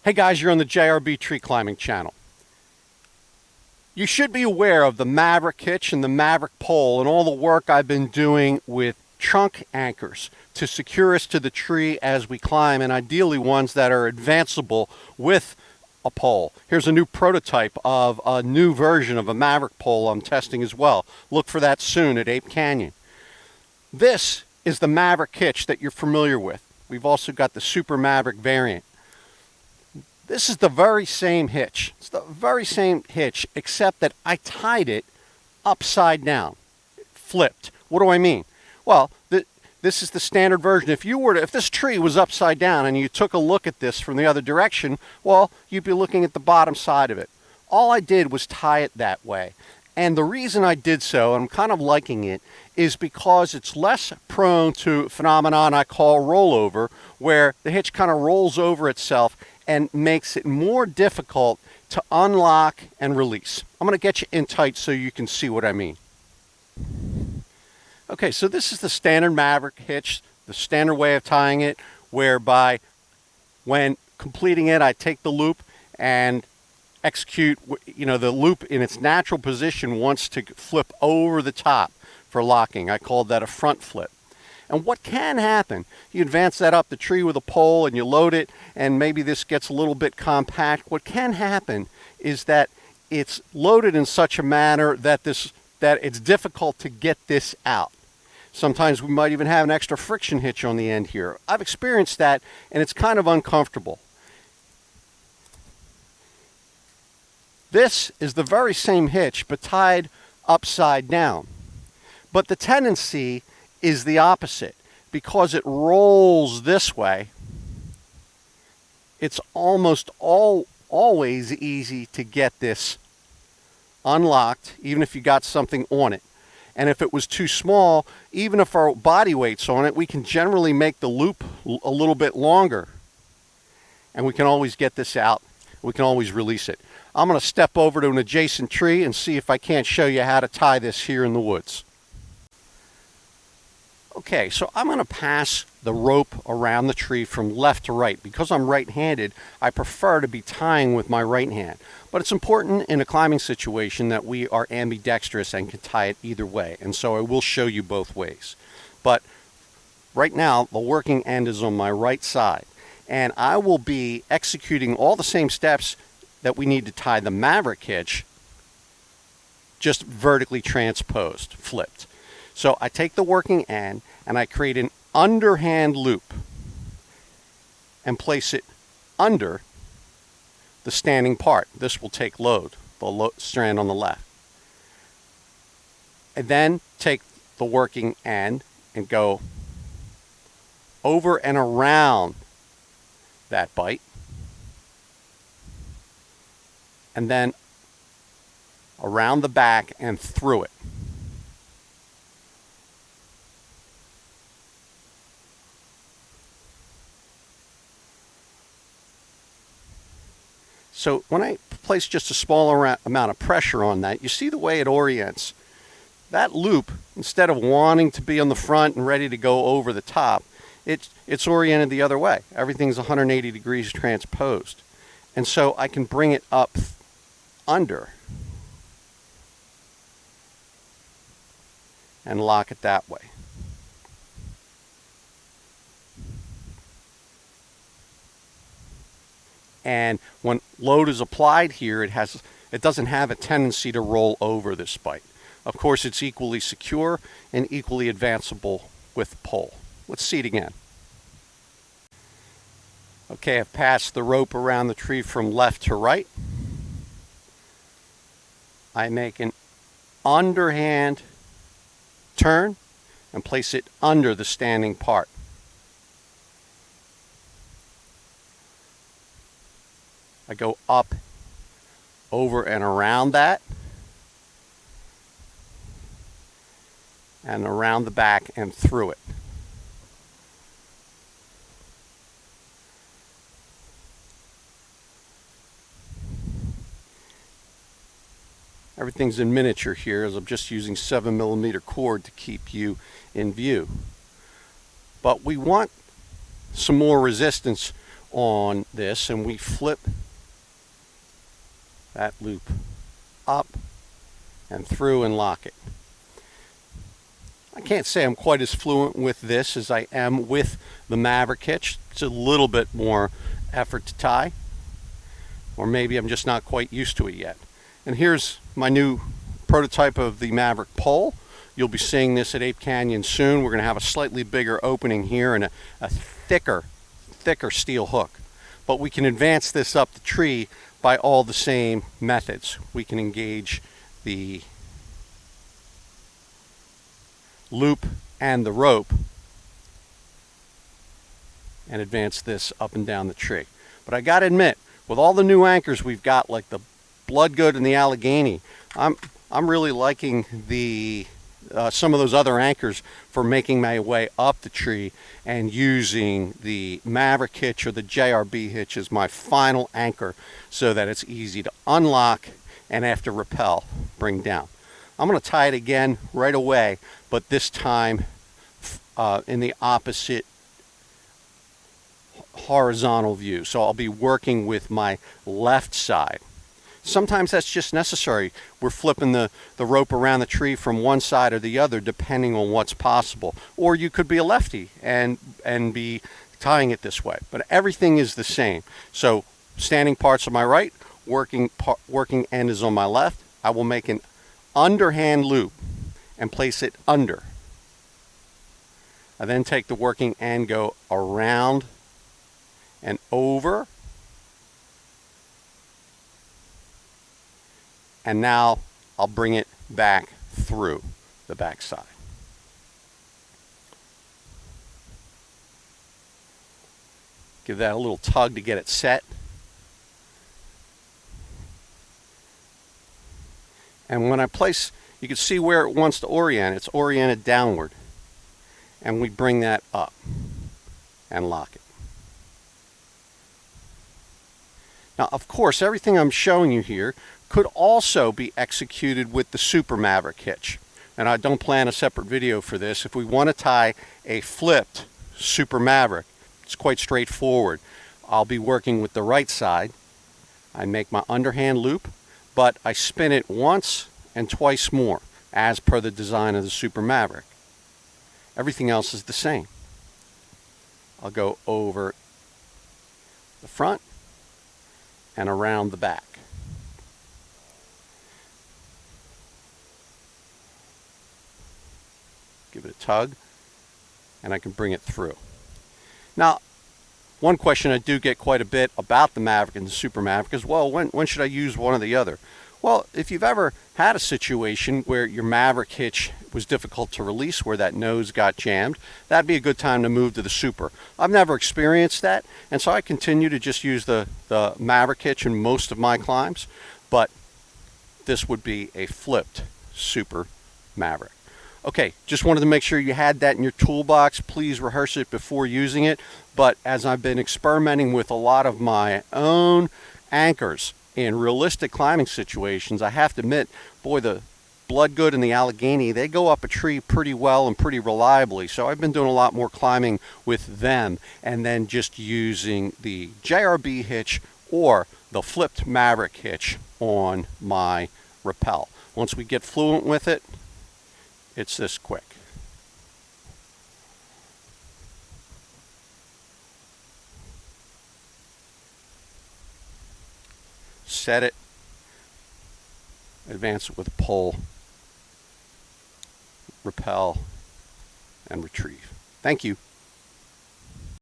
Hey guys, you're on the JRB Tree Climbing channel. You should be aware of the Maverick Hitch and the Maverick pole and all the work I've been doing with trunk anchors to secure us to the tree as we climb, and ideally ones that are advanceable with a pole. Here's a new prototype of a new version of a Maverick pole I'm testing as well. Look for that soon at Ape Canyon. This is the Maverick Hitch that you're familiar with. We've also got the Super Maverick variant. This is the very same hitch. It's the very same hitch, except that I tied it upside down, flipped. What do I mean? Well, this is the standard version. If this tree was upside down and you took a look at this from the other direction, well, you'd be looking at the bottom side of it. All I did was tie it that way. And the reason I did so, and I'm kind of liking it, is because it's less prone to a phenomenon I call rollover, where the hitch kind of rolls over itself and makes it more difficult to unlock and release. I'm going to get you in tight so you can see what I mean. Okay, so this is the standard Maverick hitch, the standard way of tying it, whereby when completing it, I take the loop and execute, the loop in its natural position wants to flip over the top for locking. I call that a front flip. And what can happen, you advance that up the tree with a pole and you load it, and maybe this gets a little bit compact. What can happen is that it's loaded in such a manner that it's difficult to get this out. Sometimes we might even have an extra friction hitch on the end here. I've experienced that, and it's kind of uncomfortable. This is the very same hitch, but tied upside down. But the tendency is the opposite. Because it rolls this way, it's almost always easy to get this unlocked, even if you got something on it. And if it was too small, even if our body weight's on it, we can generally make the loop a little bit longer. And we can always get this out. We can always release it. I'm going to step over to an adjacent tree and see if I can't show you how to tie this here in the woods. Okay, so I'm going to pass the rope around the tree from left to right. Because I'm right-handed, I prefer to be tying with my right hand. But it's important in a climbing situation that we are ambidextrous and can tie it either way. And so I will show you both ways. But right now, the working end is on my right side. And I will be executing all the same steps that we need to tie the Maverick hitch, just vertically transposed, flipped. So I take the working end and I create an underhand loop and place it under the standing part. This will take load, the strand on the left. And then take the working end and go over and around that bite. And then around the back and through it. So when I place just a small amount of pressure on that, you see the way it orients. That loop, instead of wanting to be on the front and ready to go over the top, it's oriented the other way. Everything's 180 degrees transposed. And so I can bring it up under and lock it that way. And when load is applied here, it doesn't have a tendency to roll over this bite. Of course, it's equally secure and equally advanceable with pole. Let's see it again. Okay, I've passed the rope around the tree from left to right. I make an underhand turn and place it under the standing part. I go up, over and around that, and around the back and through it. Everything's in miniature here, as I'm just using 7mm cord to keep you in view. But we want some more resistance on this, and we flip that loop up and through and lock it. I can't say I'm quite as fluent with this as I am with the Maverick Hitch. It's a little bit more effort to tie, or maybe I'm just not quite used to it yet. And here's my new prototype of the Maverick pole. You'll be seeing this at Ape Canyon soon. We're going to have a slightly bigger opening here and a thicker steel hook. But we can advance this up the tree by all the same methods. We can engage the loop and the rope and advance this up and down the tree. But I gotta admit, with all the new anchors we've got, like the Bloodgood and the Allegheny, I'm really liking the some of those other anchors for making my way up the tree, and using the Maverick Hitch or the JRB Hitch as my final anchor so that it's easy to unlock and, after rappel, bring down. I'm going to tie it again right away, but this time in the opposite horizontal view. So I'll be working with my left side. Sometimes that's just necessary. We're flipping the rope around the tree from one side or the other depending on what's possible. Or you could be a lefty and be tying it this way. But everything is the same. So standing part's on my right, working end is on my left. I will make an underhand loop and place it under. I then take the working end, go around and over, and now I'll bring it back through the back side. Give that a little tug to get it set. And when I place, you can see where it wants to orient. It's oriented downward. And we bring that up and lock it. Now, of course, everything I'm showing you here could also be executed with the Super Maverick Hitch. And I don't plan a separate video for this. If we want to tie a flipped Super Maverick, it's quite straightforward. I'll be working with the right side. I make my underhand loop, but I spin it once and twice more, as per the design of the Super Maverick. Everything else is the same. I'll go over the front and around the back. Give it a tug, and I can bring it through. Now, one question I do get quite a bit about the Maverick and the Super Maverick is, well, when should I use one or the other? Well, if you've ever had a situation where your Maverick Hitch was difficult to release, where that nose got jammed, that'd be a good time to move to the Super. I've never experienced that, and so I continue to just use the Maverick Hitch in most of my climbs, but this would be a flipped Super Maverick. Okay, just wanted to make sure you had that in your toolbox. Please rehearse it before using it. But as I've been experimenting with a lot of my own anchors in realistic climbing situations, I have to admit, boy, the Bloodgood and the Allegheny, they go up a tree pretty well and pretty reliably. So I've been doing a lot more climbing with them, and then just using the JRB Hitch or the flipped Maverick Hitch on my rappel. Once we get fluent with it, it's this quick. Set it, advance it with a pole, rappel, and retrieve. Thank you.